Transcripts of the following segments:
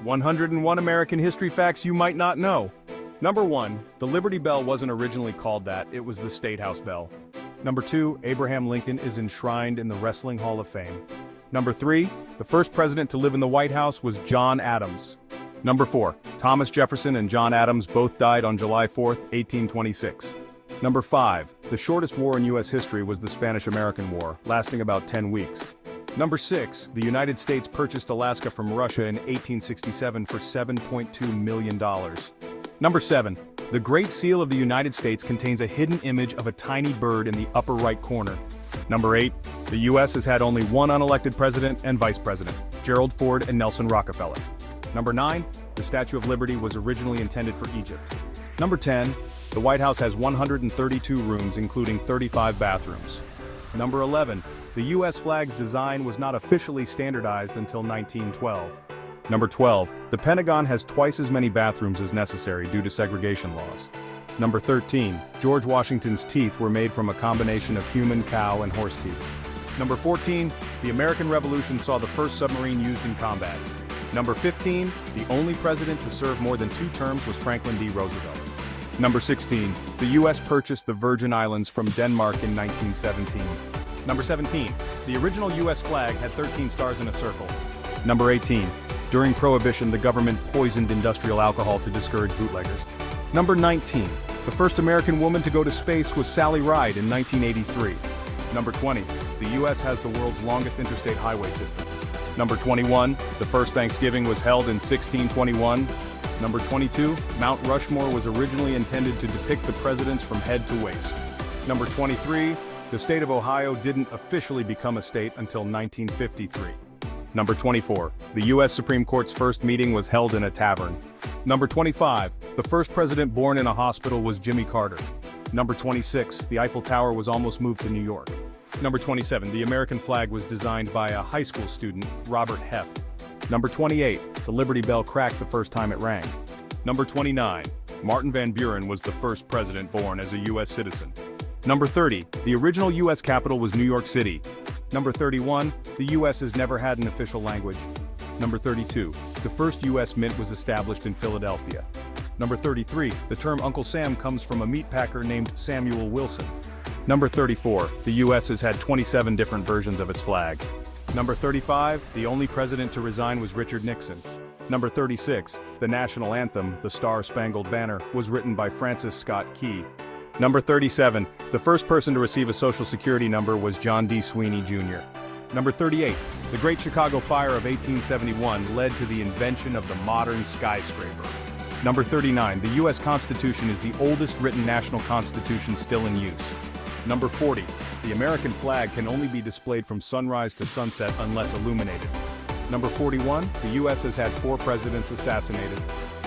101 American history facts you might not know. Number 1, the Liberty Bell wasn't originally called that, it was the State House Bell. Number 2, Abraham Lincoln is enshrined in the Wrestling Hall of Fame. Number 3, the first president to live in the White House was John Adams. Number 4, Thomas Jefferson and John Adams both died on July 4, 1826. Number 5, the shortest war in U.S. history was the Spanish-American War, lasting about 10 weeks. Number 6, the United States purchased Alaska from Russia in 1867 for $7.2 million. Number 7, the Great Seal of the United States contains a hidden image of a tiny bird in the upper right corner. Number 8, the U.S. has had only one unelected president and vice president, Gerald Ford and Nelson Rockefeller. Number 9, the Statue of Liberty was originally intended for Egypt. Number 10, the White House has 132 rooms, including 35 bathrooms. Number 11, the U.S. flag's design was not officially standardized until 1912. Number 12, the Pentagon has twice as many bathrooms as necessary due to segregation laws. Number 13, George Washington's teeth were made from a combination of human, cow, and horse teeth. Number 14, the American Revolution saw the first submarine used in combat. Number 15, the only president to serve more than 2 terms was Franklin D. Roosevelt. Number 16, the U.S. purchased the Virgin Islands from Denmark in 1917. Number 17, the original U.S. flag had 13 stars in a circle. Number 18, during Prohibition the government poisoned industrial alcohol to discourage bootleggers. Number 19, the first American woman to go to space was Sally Ride in 1983. Number 20, the U.S. has the world's longest interstate highway system. Number 21, the first Thanksgiving was held in 1621. Number 22, Mount Rushmore was originally intended to depict the presidents from head to waist. Number 23, the state of Ohio didn't officially become a state until 1953. Number 24, the U.S. Supreme Court's first meeting was held in a tavern. Number 25, the first president born in a hospital was Jimmy Carter. Number 26, the Eiffel Tower was almost moved to New York. Number 27, the American flag was designed by a high school student, Robert Heft. Number 28, the Liberty Bell cracked the first time it rang. Number 29, Martin Van Buren was the first president born as a U.S. citizen. Number 30, the original U.S. capital was New York City. Number 31, the U.S. has never had an official language. Number 32, the first U.S. mint was established in Philadelphia. Number 33, the term Uncle Sam comes from a meat packer named Samuel Wilson. Number 34, the U.S. has had 27 different versions of its flag. Number 35, the only president to resign was Richard Nixon. Number 36, the national anthem, the Star-Spangled Banner, was written by Francis Scott Key. Number 37, the first person to receive a Social Security number was John D. Sweeney, Jr. Number 38, the Great Chicago Fire of 1871 led to the invention of the modern skyscraper. Number 39, the U.S. Constitution is the oldest written national constitution still in use. Number 40, the American flag can only be displayed from sunrise to sunset unless illuminated. Number 41, the U.S. has had 4 presidents assassinated.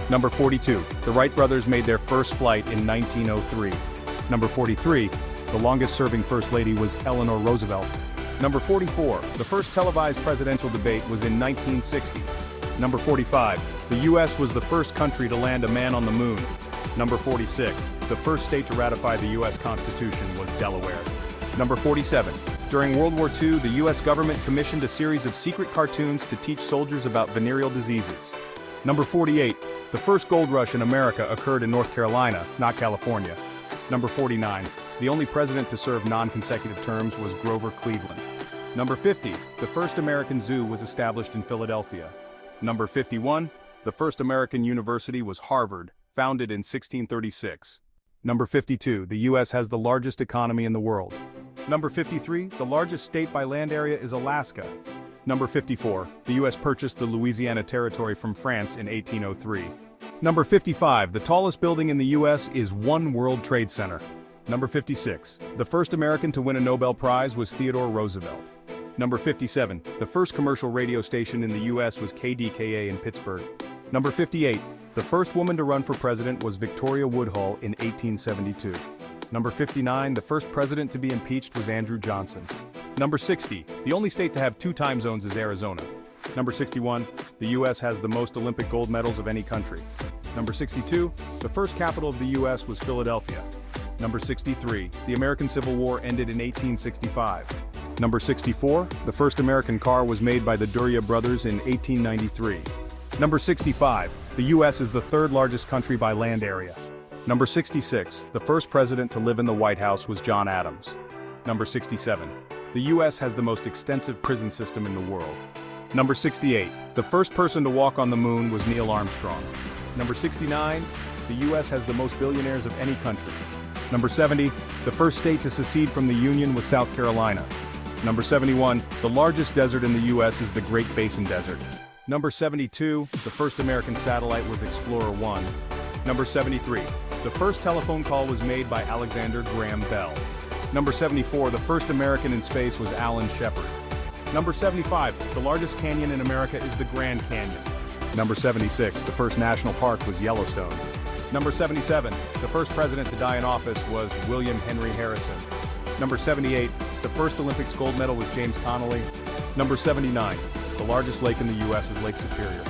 Number 42, the Wright brothers made their first flight in 1903. Number 43, the longest-serving First Lady was Eleanor Roosevelt. Number 44, the first televised presidential debate was in 1960. Number 45, the U.S. was the first country to land a man on the moon. Number 46, the first state to ratify the U.S. Constitution was Delaware. Number 47, during World War II, the U.S. government commissioned a series of secret cartoons to teach soldiers about venereal diseases. Number 48, the first gold rush in America occurred in North Carolina, not California. Number 49, the only president to serve non-consecutive terms was Grover Cleveland. Number 50, the first American zoo was established in Philadelphia. Number 51, the first American university was Harvard, founded in 1636. Number 52, the U.S. has the largest economy in the world. Number 53, the largest state by land area is Alaska. Number 54, the U.S. purchased the Louisiana Territory from France in 1803. Number 55, the tallest building in the U.S. is One World Trade Center. Number 56, the first American to win a Nobel Prize was Theodore Roosevelt. Number 57, the first commercial radio station in the U.S. was KDKA in Pittsburgh. Number 58, the first woman to run for president was Victoria Woodhull in 1872. Number 59, the first president to be impeached was Andrew Johnson. Number 60, the only state to have 2 time zones is Arizona. Number 61, the U.S. has the most Olympic gold medals of any country. Number 62, the first capital of the U.S. was Philadelphia. Number 63, the American Civil War ended in 1865. Number 64, the first American car was made by the Duryea brothers in 1893. Number 65. The U.S. is the third largest country by land area. Number 66. The first president to live in the White House was John Adams. Number 67. The U.S. has the most extensive prison system in the world. Number 68. The first person to walk on the moon was Neil Armstrong. Number 69. The U.S. has the most billionaires of any country. Number 70. The first state to secede from the Union was South Carolina. Number 71. The largest desert in the U.S. is the Great Basin Desert. Number 72. The first American satellite was Explorer 1. Number 73. The first telephone call was made by Alexander Graham Bell. Number 74. The first American in space was Alan Shepard. Number 75. The largest canyon in America is the Grand Canyon. Number 76. The first national park was Yellowstone. Number 77. The first president to die in office was William Henry Harrison. Number 78. The first Olympics gold medal was James Connolly. Number 79. The largest lake in the U.S. is Lake Superior.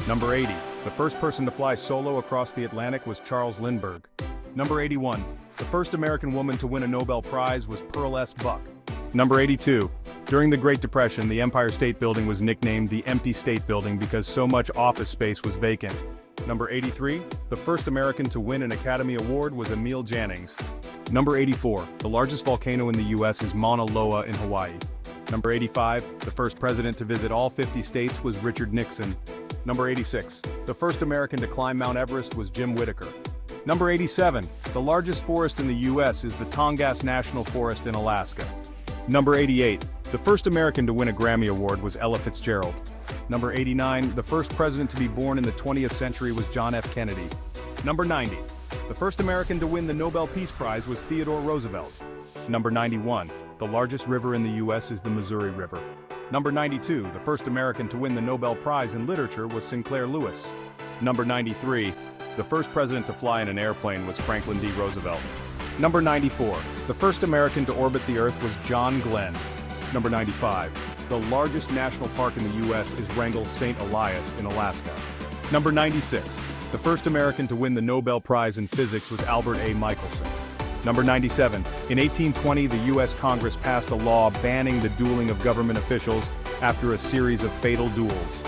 Number 80. The first person to fly solo across the Atlantic was Charles Lindbergh. Number 81. The first American woman to win a Nobel Prize was Pearl S. Buck. Number 82. During the Great Depression, the Empire State Building was nicknamed the Empty State Building because so much office space was vacant. Number 83. The first American to win an Academy Award was Emil Jannings. Number 84. The largest volcano in the U.S. is Mauna Loa in Hawaii. Number 85. The first president to visit all 50 states was Richard Nixon. Number 86. The first American to climb Mount Everest was Jim Whittaker. Number 87. The largest forest in the U.S. is the Tongass National Forest in Alaska. Number 88. The first American to win a Grammy Award was Ella Fitzgerald. Number 89. The first president to be born in the 20th century was John F. Kennedy. Number 90. The first American to win the Nobel Peace Prize was Theodore Roosevelt. Number 91. The largest river in the U.S. is the Missouri River. Number 92. The first American to win the Nobel Prize in Literature was Sinclair Lewis. Number 93. The first president to fly in an airplane was Franklin D. Roosevelt. Number 94. The first American to orbit the Earth was John Glenn. Number 95. The largest national park in the U.S. is Wrangell St. Elias in Alaska. Number 96. The first American to win the Nobel Prize in Physics was Albert A. Michelson. Number 97. In 1820, the U.S. Congress passed a law banning the dueling of government officials after a series of fatal duels.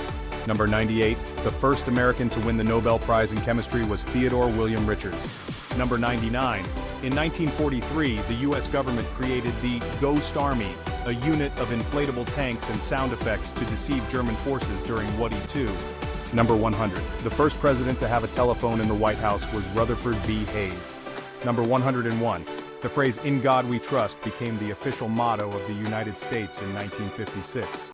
Number 98. The first American to win the Nobel Prize in Chemistry was Theodore William Richards. Number 99. In 1943, the U.S. government created the Ghost Army, a unit of inflatable tanks and sound effects to deceive German forces during World War II. Number 100. The first president to have a telephone in the White House was Rutherford B. Hayes. Number 101. The phrase "In God We Trust" became the official motto of the United States in 1956.